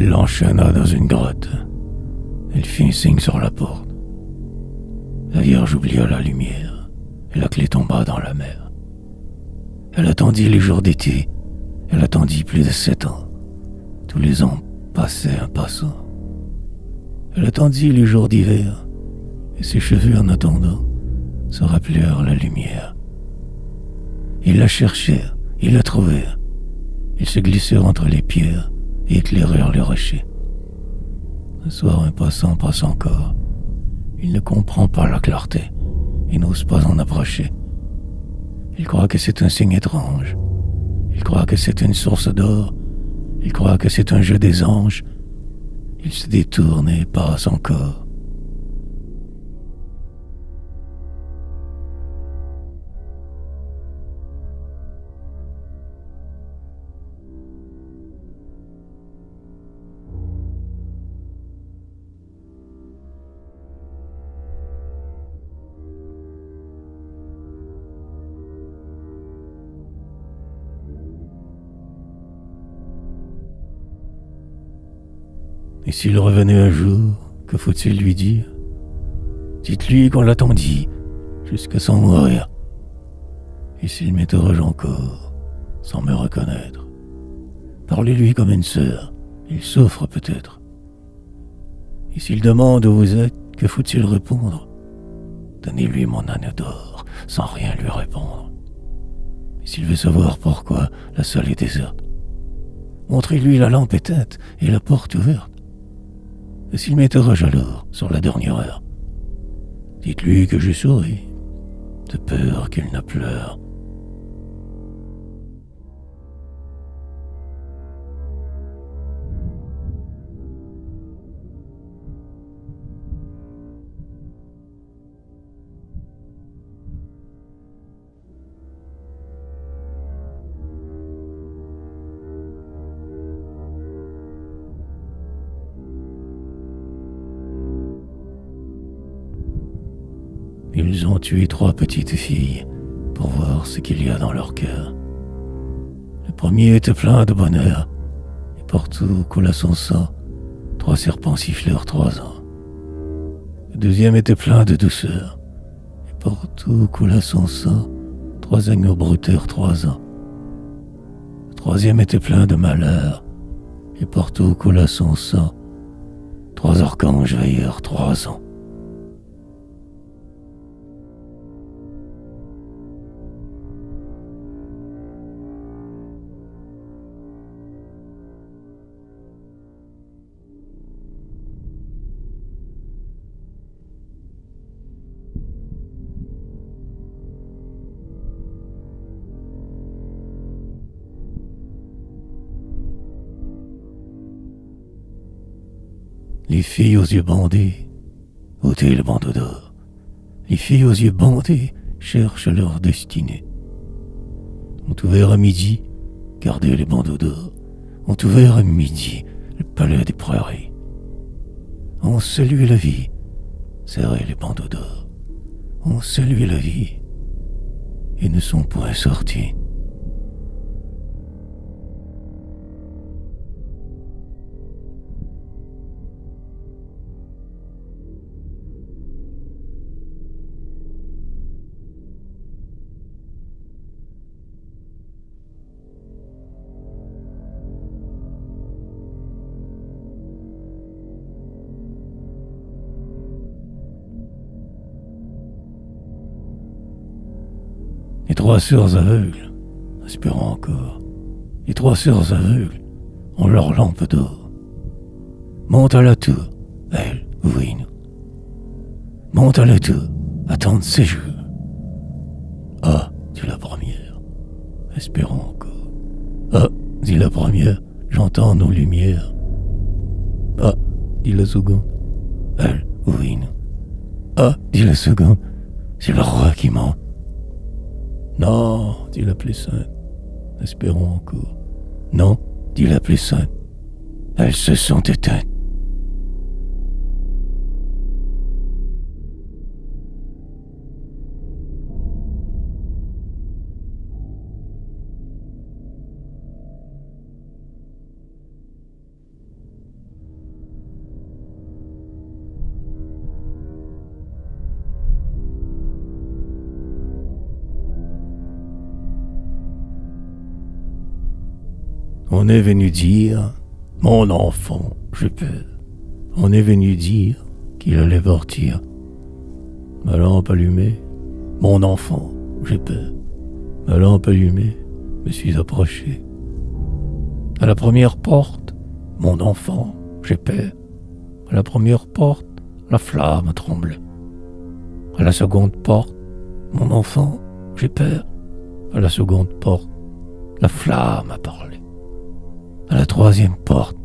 Il l'enchaîna dans une grotte. Elle fit un signe sur la porte. La Vierge oublia la lumière et la clé tomba dans la mer. Elle attendit les jours d'été. Elle attendit plus de 7 ans. Tous les ans passaient un passant. Elle attendit les jours d'hiver, et ses cheveux en attendant se rappelèrent la lumière. Ils la cherchèrent, ils la trouvèrent. Ils se glissèrent entre les pierres et éclairèrent les rochers. Un soir, un passant passe encore. Il ne comprend pas la clarté et n'ose pas en approcher. Il croit que c'est un signe étrange. Il croit que c'est une source d'or. Il croit que c'est un jeu des anges. Il se détourne et passe encore. Et s'il revenait un jour, que faut-il lui dire? Dites-lui qu'on l'attendit jusqu'à s'en mourir. Et s'il m'interroge encore, sans me reconnaître, parlez-lui comme une sœur, il souffre peut-être. Et s'il demande où vous êtes, que faut-il répondre? Donnez-lui mon anneau d'or, sans rien lui répondre. Et s'il veut savoir pourquoi la salle est déserte, montrez-lui la lampe éteinte et la porte ouverte. Et s'il m'interroge alors sur la dernière heure, dites-lui que je souris, de peur qu'il ne pleure. Ils ont tué 3 petites filles pour voir ce qu'il y a dans leur cœur. Le premier était plein de bonheur, et partout coula son sang. 3 serpents sifflèrent 3 ans. Le deuxième était plein de douceur, et partout coula son sang. 3 agneaux broutèrent 3 ans. Le troisième était plein de malheur, et partout coula son sang. 3 archanges veillèrent 3 ans. Les filles aux yeux bandés, ôtez le bandeau d'or. Les filles aux yeux bandés cherchent leur destinée. Ont ouvert à midi, gardez les bandeaux d'or. Ont ouvert à midi le palais des prairies. Ont salué la vie, serrez les bandeaux d'or. Ont salué la vie et ne sont point sortis. Les 3 sœurs aveugles, espérant encore, les 3 sœurs aveugles ont leur lampe d'or. Monte à la tour, elle, ouvrez-nous. Monte à la tour, attends séjour. Ah, dit la première, espérant encore. Ah, dit la première, j'entends nos lumières. Ah, dit la seconde, elle, ouvrez-nous. Ah, dit la seconde, c'est le roi qui ment. Non, dit la plus sainte, espérons encore. Non, dit la plus sainte, elles se sont éteintes. On est venu dire, mon enfant, j'ai peur. On est venu dire qu'il allait partir. Ma lampe allumée, mon enfant, j'ai peur. Ma lampe allumée, me suis approché. À la première porte, mon enfant, j'ai peur. À la première porte, la flamme a tremblé. À la seconde porte, mon enfant, j'ai peur. À la seconde porte, la flamme a parlé. À la troisième porte,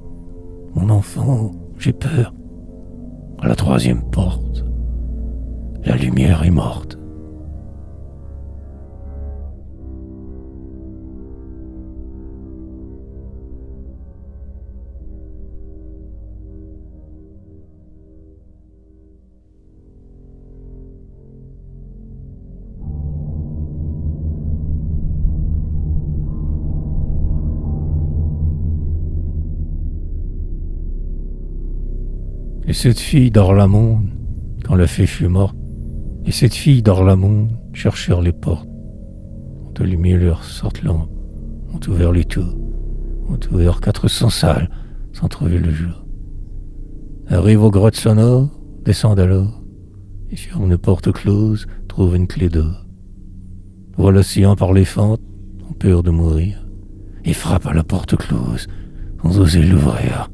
mon enfant, j'ai peur. À la troisième porte, la lumière est morte. Et cette fille d'Orlamont, quand la fée fut morte, et cette fille d'Orlamont cherchèrent les portes, ont allumé leurs sortes lampes, ont ouvert les tours, ont ouvert 400 salles sans trouver le jour. Arrivent aux grottes sonores, descendent alors, et ferment une porte close, trouvent une clé d'or. Voient l'océan par les fentes, ont peur de mourir, et frappent à la porte close, sans oser l'ouvrir.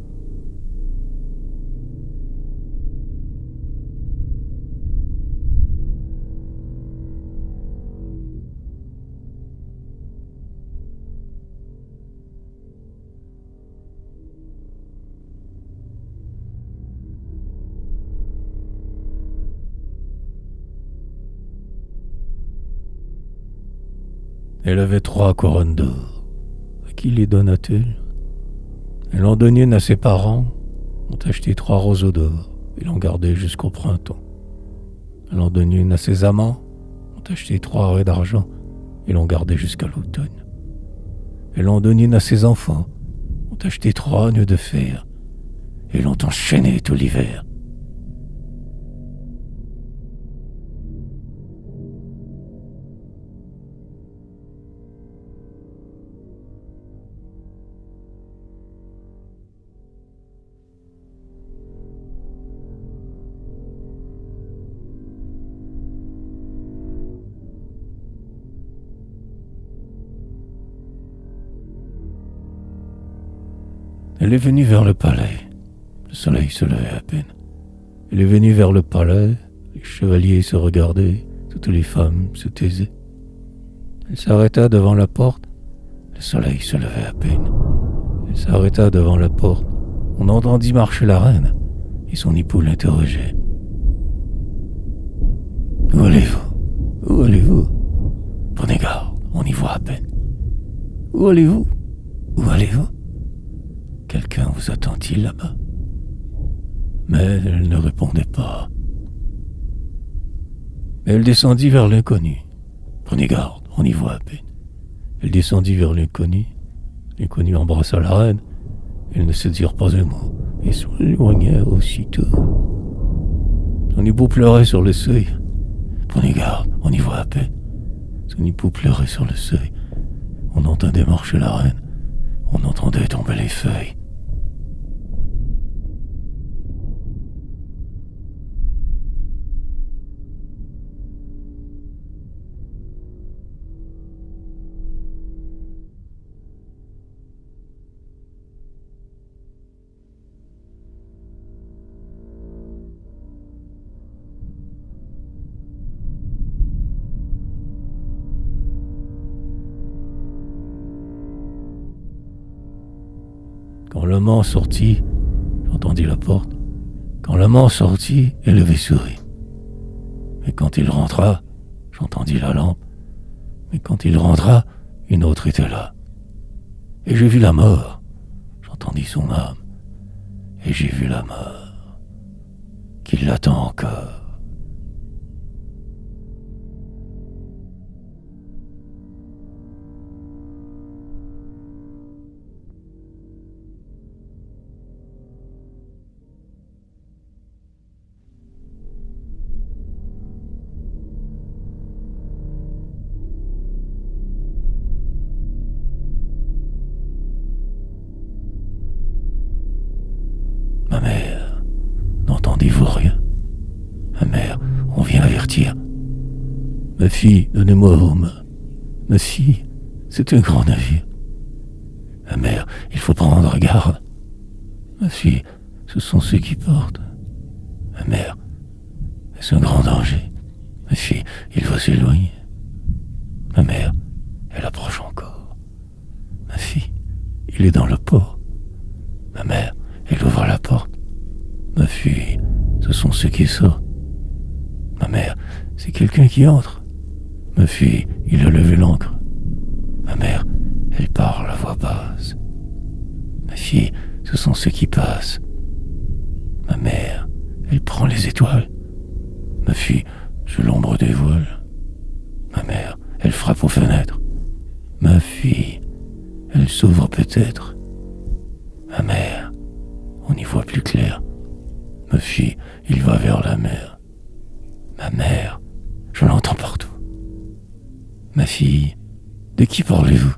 Elle avait 3 couronnes d'or. À qui les donna-t-elle? Elle en donnait une à ses parents, ont acheté 3 roseaux d'or et l'ont gardé jusqu'au printemps. Elle en donnait une à ses amants, ont acheté 3 raies d'argent et l'ont gardé jusqu'à l'automne. Elle en donnait une à ses enfants, ont acheté 3 nœuds de fer et l'ont enchaîné tout l'hiver. Elle est venue vers le palais. Le soleil se levait à peine. Elle est venue vers le palais. Les chevaliers se regardaient. Toutes les femmes se taisaient. Elle s'arrêta devant la porte. Le soleil se levait à peine. Elle s'arrêta devant la porte. On entendit marcher la reine. Et son époux l'interrogeait. « Où allez-vous? Où allez-vous? Prenez garde, on y voit à peine. Où allez-vous? Où allez-vous? Quelqu'un vous attend-il là-bas ?» Mais elle ne répondait pas. Elle descendit vers l'inconnu. « Prenez garde, on y voit à peine. » Elle descendit vers l'inconnu. L'inconnu embrassa la reine. Elles ne se dirent pas un mot et s'éloignèrent aussitôt. Son époux pleurait sur le seuil. « Prenez garde, on y voit à peine. » Son époux pleurait sur le seuil. On entendait marcher la reine. On entendait tomber les feuilles. Quand l'amant sortit, j'entendis la porte. Quand l'amant sortit, elle avait souri. Mais quand il rentra, j'entendis la lampe. Mais quand il rentra, une autre était là. Et j'ai vu la mort. J'entendis son âme. Et j'ai vu la mort qui l'attend encore. l'ivoirien. Ma mère, on vient avertir. Ma fille, donnez-moi vos mains. Ma fille, c'est un grand navire. Ma mère, il faut prendre garde. Ma fille, ce sont ceux qui portent. Ma mère, est-ce un grand danger? Ma fille, il va s'éloigner. Ma mère, elle approche encore. Ma fille, il est dans le port. Ma mère, elle ouvre la porte. Ma fille, ce sont ceux qui sortent. Ma mère, c'est quelqu'un qui entre. Ma fille, il a levé l'ancre. Ma mère, elle parle à voix basse. Ma fille, ce sont ceux qui passent. Ma mère, elle prend les étoiles. Ma fille, je l'ombre des voiles. Ma mère, elle frappe aux fenêtres. Ma fille, elle s'ouvre peut-être. Ma mère, on y voit plus clair. Ma fille, il va vers la mer. Ma mère, je l'entends partout. Ma fille, de qui parlez-vous?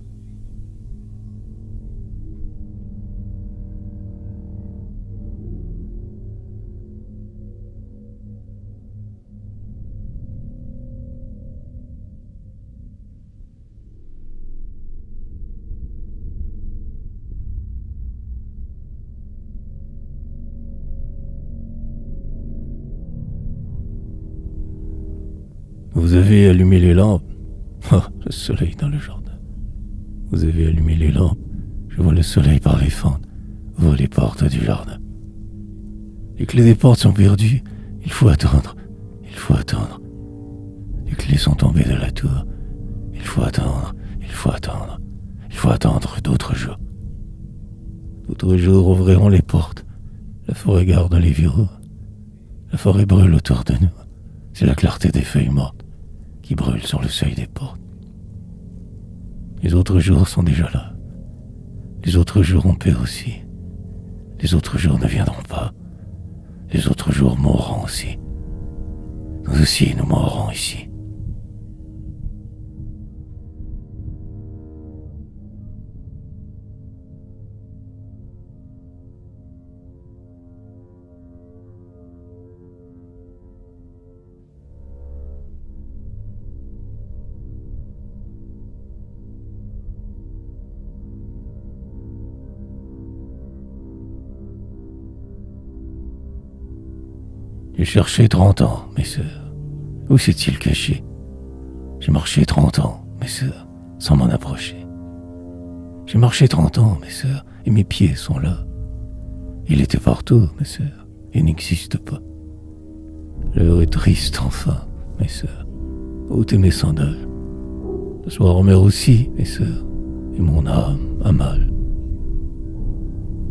Vous avez allumé les lampes. Oh, le soleil dans le jardin. Vous avez allumé les lampes. Je vois le soleil par les fentes. Ouvre les portes du jardin. Les clés des portes sont perdues. Il faut attendre. Il faut attendre. Les clés sont tombées de la tour. Il faut attendre. Il faut attendre. Il faut attendre d'autres jours. D'autres jours ouvriront les portes. La forêt garde les verrous. La forêt brûle autour de nous. C'est la clarté des feuilles mortes qui brûlent sur le seuil des portes. Les autres jours sont déjà là. Les autres jours ont paix aussi. Les autres jours ne viendront pas. Les autres jours mourront aussi. Nous aussi, nous mourrons ici. J'ai cherché 30 ans, mes sœurs. Où s'est-il caché? J'ai marché 30 ans, mes sœurs, sans m'en approcher. J'ai marché 30 ans, mes sœurs, et mes pieds sont là. Il était partout, mes sœurs, et n'existe pas. L'heure est triste, enfin, mes sœurs. Ôtez mes sandales. Le soir meurt aussi, mes sœurs, et mon âme a mal.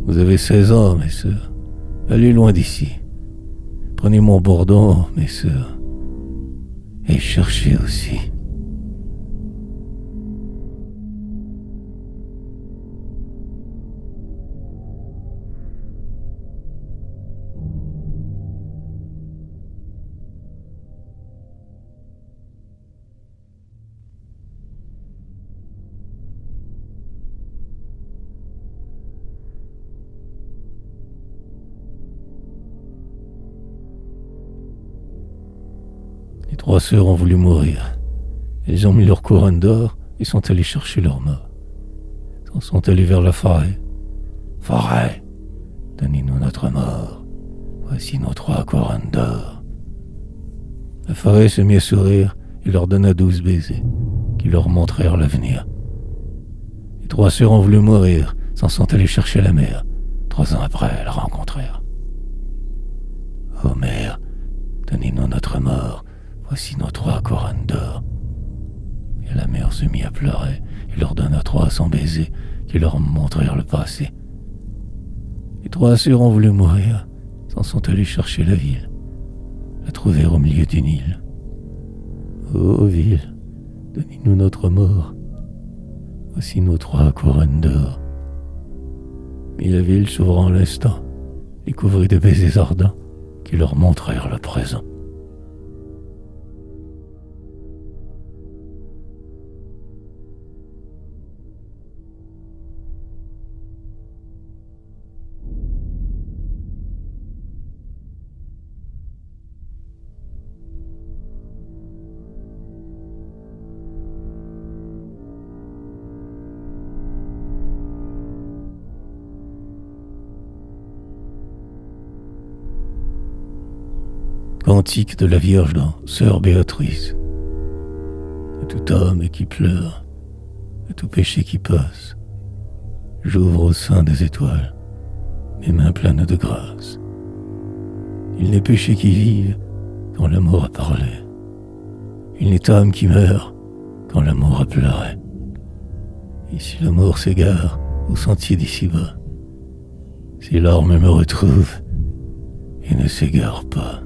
Vous avez 16 ans, mes sœurs. Allez loin d'ici. Prenez mon bourdon, mes sœurs, et cherchez aussi. Les 3 sœurs ont voulu mourir. Elles ont mis leur couronne d'or et sont allées chercher leur mort. Elles sont allées vers la forêt. Forêt, donnez-nous notre mort. Voici nos 3 couronnes d'or. La forêt se mit à sourire et leur donna 12 baisers qui leur montrèrent l'avenir. Les 3 sœurs ont voulu mourir, s'en sont allées chercher la mer. 3 ans après, elles la rencontrèrent. Ô mère, donnez-nous notre mort. Voici nos 3 couronnes d'or. Et la mère se mit à pleurer et leur donna 300 baisers qui leur montrèrent le passé. Les 3 sœurs ont voulu mourir, s'en sont allées chercher la ville, la trouvèrent au milieu d'une île. Ô ville, donnez-nous notre mort. Voici nos 3 couronnes d'or. Mais la ville, s'ouvrant l'instant, les couvrit de baisers ardents qui leur montrèrent le présent. cantique de la Vierge dans Sœur Béatrice. À tout homme qui pleure, à tout péché qui passe, j'ouvre au sein des étoiles mes mains pleines de grâce. Il n'est péché qui vive quand l'amour a parlé. Il n'est âme qui meurt quand l'amour a pleuré. Et si l'amour s'égare au sentier d'ici-bas, si l'arme me retrouve et ne s'égare pas,